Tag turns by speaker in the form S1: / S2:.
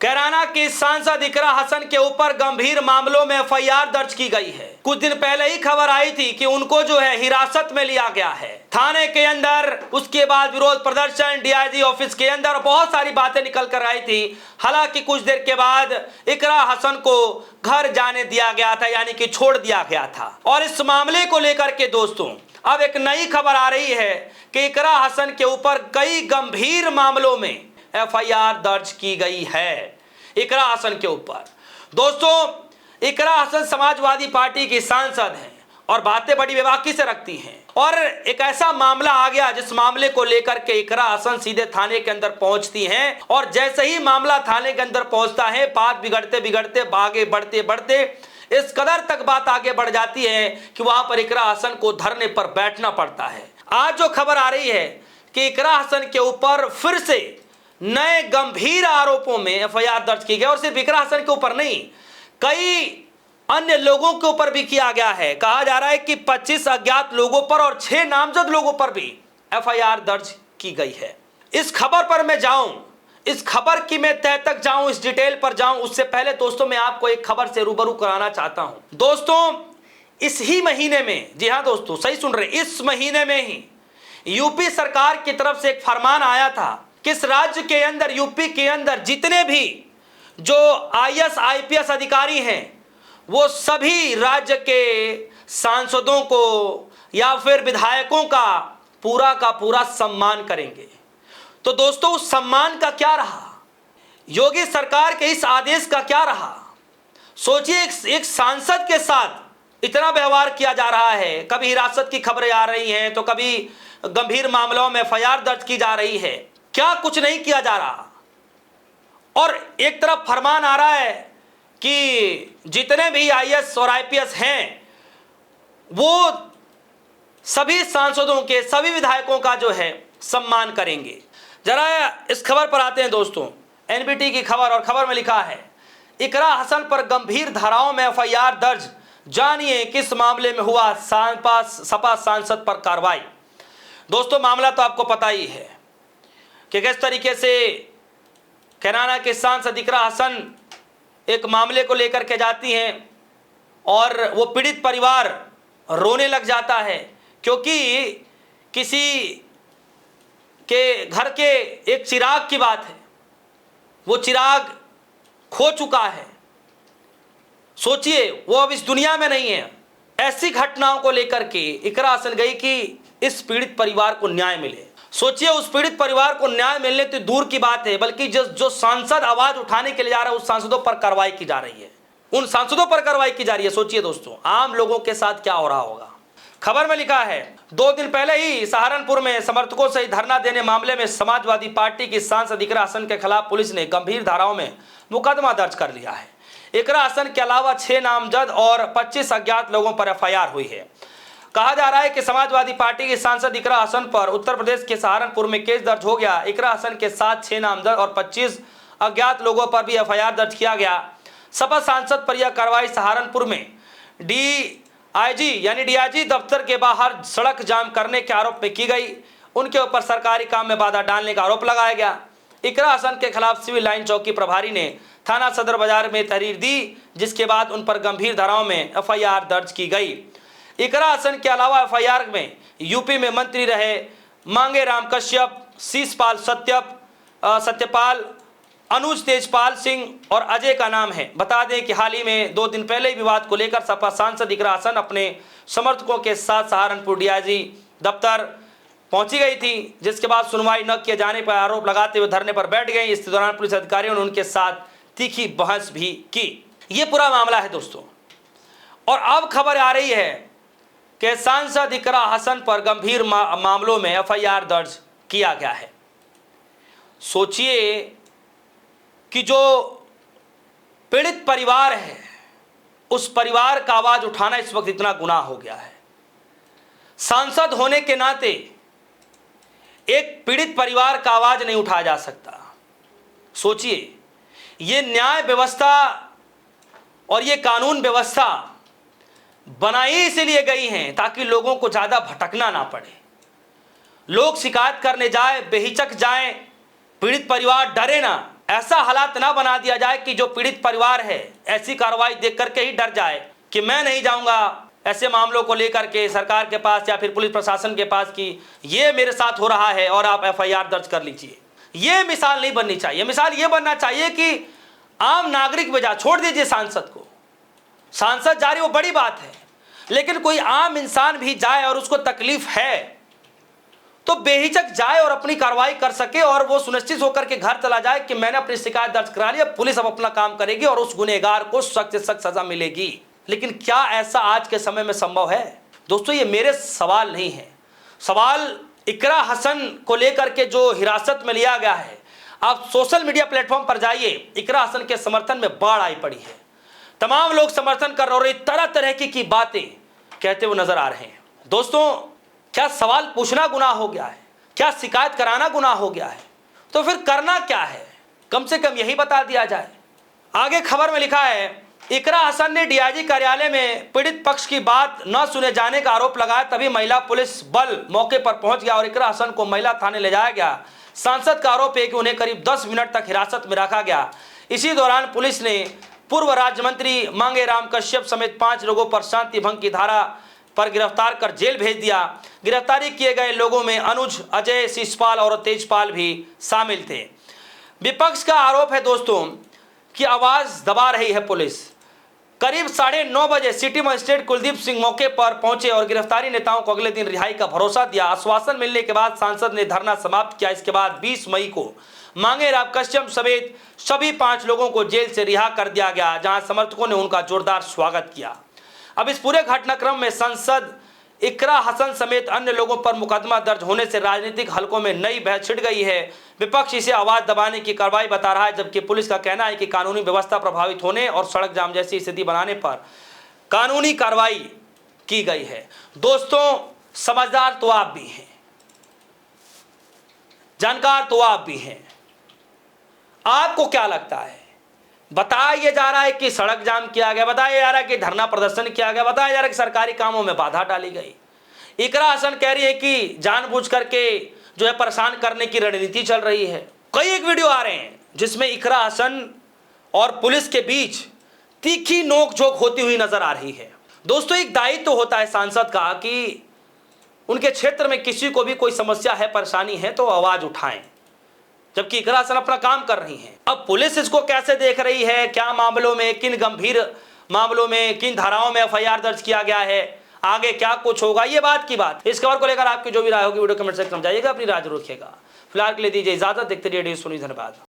S1: कैराना की सांसद इकरा हसन के ऊपर गंभीर मामलों में एफआईआर दर्ज की गई है। कुछ दिन पहले ही खबर आई थी कि उनको जो है हिरासत में लिया गया है थाने के अंदर। उसके बाद विरोध प्रदर्शन डीआईजी ऑफिस के अंदर बहुत सारी बातें निकल कर आई थी। हालांकि कुछ देर के बाद इकरा हसन को घर जाने दिया गया था, यानी कि छोड़ दिया गया था। और इस मामले को लेकर के दोस्तों अब एक नई खबर आ रही है कि इकरा हसन के ऊपर कई गंभीर मामलों में एफआईआर दर्ज की गई है इकरा हसन के ऊपर। दोस्तों इकरा हसन समाजवादी पार्टी की सांसद हैं और बातें बड़ी बेबाकी से रखती हैं। और एक ऐसा मामला आ गया जिस मामले को लेकर के इकरा हसन सीधे थाने के अंदर पहुंचती हैं और जैसे ही मामला थाने के अंदर पहुंचता है बात बिगड़ते बिगड़ते आगे बढ़ते बढ़ते इस कदर तक बात आगे बढ़ जाती है कि वहां पर इकरा हसन को धरने पर बैठना पड़ता है। आज जो खबर आ रही है कि इकरा हसन के ऊपर फिर से नए गंभीर आरोपों में एफआईआर दर्ज की गई और सिर्फ इकरा हसन के ऊपर नहीं, कई अन्य लोगों के ऊपर भी किया गया है। कहा जा रहा है कि 25 अज्ञात लोगों पर और 6 नामजद लोगों पर भी एफआईआर दर्ज की गई है। इस खबर पर मैं जाऊं, इस खबर की मैं तह तक जाऊं, इस डिटेल पर जाऊं, उससे पहले दोस्तों मैं आपको एक खबर से रूबरू कराना चाहता हूं। दोस्तों इस ही महीने में, जी हां दोस्तों सही सुन रहे, इस महीने में ही यूपी सरकार की तरफ से एक फरमान आया था कि इस राज्य के अंदर, यूपी के अंदर जितने भी जो आईएएस आईपीएस अधिकारी हैं वो सभी राज्य के सांसदों को या फिर विधायकों का पूरा सम्मान करेंगे। तो दोस्तों उस सम्मान का क्या रहा, योगी सरकार के इस आदेश का क्या रहा? सोचिए एक सांसद के साथ इतना व्यवहार किया जा रहा है। कभी हिरासत की खबरें आ रही हैं तो कभी गंभीर मामलों में एफआईआर दर्ज की जा रही है। क्या कुछ नहीं किया जा रहा? और एक तरफ फरमान आ रहा है कि जितने भी आईएएस और आईपीएस हैं वो सभी सांसदों के, सभी विधायकों का जो है सम्मान करेंगे। जरा इस खबर पर आते हैं दोस्तों, एनबीटी की खबर, और खबर में लिखा है इकरा हसन पर गंभीर धाराओं में एफआईआर दर्ज, जानिए किस मामले में हुआ सपा सांसद पर कार्रवाई। दोस्तों मामला तो आपको पता ही है कि किस तरीके से कैराना के सांसद इकरा हसन एक मामले को लेकर के जाती हैं और वो पीड़ित परिवार रोने लग जाता है क्योंकि किसी के घर के एक चिराग की बात है, वो चिराग खो चुका है। सोचिए वो अब इस दुनिया में नहीं है। ऐसी घटनाओं को लेकर के इकरा हसन गई कि इस पीड़ित परिवार को न्याय मिले। सोचिए उस पीड़ित परिवार को न्याय मिलने तो दूर की बात है, बल्कि जो सांसद आवाज उठाने के लिए जा रहा है उस सांसदों पर कार्रवाई की जा रही है, उन सांसदों पर कार्रवाई की जा रही है। सोचिए दोस्तों आम लोगों के साथ क्या हो रहा होगा। खबर में लिखा है 2 दिन पहले ही सहारनपुर में समर्थकों से धरना देने मामले में समाजवादी पार्टी की सांसद इकरा हसन के खिलाफ पुलिस ने गंभीर धाराओं में मुकदमा दर्ज कर लिया है। इकरा हसन के अलावा 6 नामजद और 25 अज्ञात लोगों पर एफआईआर हुई है। कहा जा रहा है कि समाजवादी पार्टी के सांसद इकरा हसन पर उत्तर प्रदेश के सहारनपुर में केस दर्ज हो गया। इकरा हसन के साथ 6 नामजद और 25 अज्ञात लोगों पर भी एफआईआर दर्ज किया गया। सपा सांसद पर यह कार्रवाई सहारनपुर में डीआईजी दफ्तर के बाहर सड़क जाम करने के आरोप में की गई। उनके ऊपर सरकारी काम में बाधा डालने का आरोप लगाया गया। इकरा हसन के खिलाफ सिविल लाइन चौकी प्रभारी ने थाना सदर बाजार में तहरीर दी, जिसके बाद उन पर गंभीर धाराओं में एफआईआर दर्ज की गई। इकरा हसन के अलावा एफआईआर में यूपी में मंत्री रहे मांगे राम कश्यप, शीशपाल सत्यपाल, अनुज तेजपाल सिंह और अजय का नाम है। बता दें कि हाल ही में 2 दिन पहले ही विवाद को लेकर सपा सांसद इकरा हसन अपने समर्थकों के साथ सहारनपुर डीआईजी दफ्तर पहुंची गई थी, जिसके बाद सुनवाई न किए जाने पर आरोप लगाते हुए धरने पर बैठ गई। इस दौरान पुलिस अधिकारियों ने उनके साथ तीखी बहस भी की। ये पूरा मामला है दोस्तों। और अब खबर आ रही है कि सांसद इकरा हसन पर गंभीर मामलों में एफआईआर दर्ज किया गया है। सोचिए कि जो पीड़ित परिवार है उस परिवार का आवाज उठाना इस वक्त इतना गुनाह हो गया है। सांसद होने के नाते एक पीड़ित परिवार का आवाज नहीं उठाया जा सकता। सोचिए ये न्याय व्यवस्था और ये कानून व्यवस्था बनाई इसलिए गई हैं ताकि लोगों को ज़्यादा भटकना ना पड़े, लोग शिकायत करने जाए बेहिचक जाएं, पीड़ित परिवार डरे ना ऐसा हालात ना बना दिया जाए कि जो पीड़ित परिवार है ऐसी कार्रवाई देख करके ही डर जाए कि मैं नहीं जाऊंगा ऐसे मामलों को लेकर के सरकार के पास या फिर पुलिस प्रशासन के पास कि ये मेरे साथ हो रहा है और आप एफआईआर दर्ज कर लीजिए। ये मिसाल नहीं बननी चाहिए। मिसाल ये बनना चाहिए कि आम नागरिक बजा, छोड़ दीजिए सांसद को, सांसद जा रही वो बड़ी बात है, लेकिन कोई आम इंसान भी जाए और उसको तकलीफ है तो बेहिचक जाए और अपनी कार्रवाई कर सके और वो सुनिश्चित होकर के घर चला जाए कि मैंने अपनी शिकायत दर्ज करा ली, पुलिस अब अपना काम करेगी और उस गुनहगार को सख्त से सख्त सजा मिलेगी। लेकिन क्या ऐसा आज के समय में संभव है? दोस्तों, ये मेरे सवाल नहीं है। सवाल इकरा हसन को लेकर के जो हिरासत में लिया गया है, आप सोशल मीडिया प्लेटफॉर्म पर जाइए, इकरा हसन के समर्थन में बाढ़ आई पड़ी है। तमाम लोग समर्थन कर रहे और तरह तरह की बातें कहते हुए नजर आ रहे हैं। दोस्तों, क्या सवाल पूछना गुनाह हो गया है? क्या शिकायत कराना गुनाह हो गया है? तो फिर करना क्या है? कम से कम यही बता दिया जाए। आगे खबर में लिखा है, इकरा हसन ने डीआईजी कार्यालय में पीड़ित पक्ष की बात न सुने जाने का आरोप लगाया, तभी महिला पुलिस बल मौके पर पहुंच गया और इकरा हसन को महिला थाने ले जाया गया। सांसद का आरोप है कि उन्हें करीब 10 मिनट तक हिरासत में रखा गया। इसी दौरान पुलिस ने पूर्व राज्य मंत्री मांगेराम कश्यप समेत 5 लोगों पर शांति भंग की धारा पर गिरफ्तार कर जेल भेज दिया। गिरफ्तारी किए गए लोगों में अनुज, अजय, शिषपाल और तेजपाल भी शामिल थे। विपक्ष का आरोप है दोस्तों कि आवाज दबा रही है पुलिस। करीब 9:30 बजे सिटी मजिस्ट्रेट कुलदीप सिंह मौके पर पहुंचे और गिरफ्तारी नेताओं को अगले दिन रिहाई का भरोसा दिया। आश्वासन मिलने के बाद सांसद ने धरना समाप्त किया। इसके बाद 20 मई को मांगेराम कश्यप समेत सभी 5 लोगों को जेल से रिहा कर दिया गया, जहां समर्थकों ने उनका जोरदार स्वागत किया। अब इस पूरे घटनाक्रम में सांसद इकरा हसन समेत अन्य लोगों पर मुकदमा दर्ज होने से राजनीतिक हलकों में नई बहस छिड़ गई है। विपक्ष इसे आवाज दबाने की कार्रवाई बता रहा है, जबकि पुलिस का कहना है कि कानूनी व्यवस्था प्रभावित होने और सड़क जाम जैसी स्थिति बनाने पर कानूनी कार्रवाई की गई है। दोस्तों, समझदार तो आप भी हैं, जानकार तो आप भी हैं। आपको क्या लगता है? बताया जा रहा है कि सड़क जाम किया गया, बताया जा रहा है कि धरना प्रदर्शन किया गया, बताया जा रहा है कि सरकारी कामों में बाधा डाली गई। इकरा हसन कह रही है कि जानबूझ करके जो है परेशान करने की रणनीति चल रही है। कई एक वीडियो आ रहे हैं जिसमें इकरा हसन और पुलिस के बीच तीखी नोकझोंक होती हुई नजर आ रही है। दोस्तों, एक दायित्व तो होता है सांसद का कि उनके क्षेत्र में किसी को भी कोई समस्या है, परेशानी है तो आवाज उठाएं, जबकि इकरा हसन अपना काम कर रही हैं। अब पुलिस इसको कैसे देख रही है, क्या मामलों में, किन गंभीर मामलों में, किन धाराओं में एफआईआर दर्ज किया गया है, आगे क्या कुछ होगा, ये बात की बात। इस खबर को लेकर आपकी जो भी राय होगी वीडियो कमेंट सेक्शन में जाइएगा, अपनी राय जरूर रखिएगा। फिलहाल के लिए दीजिए इजाजत, देखते रहिए न्यूज़ सुनी। धन्यवाद।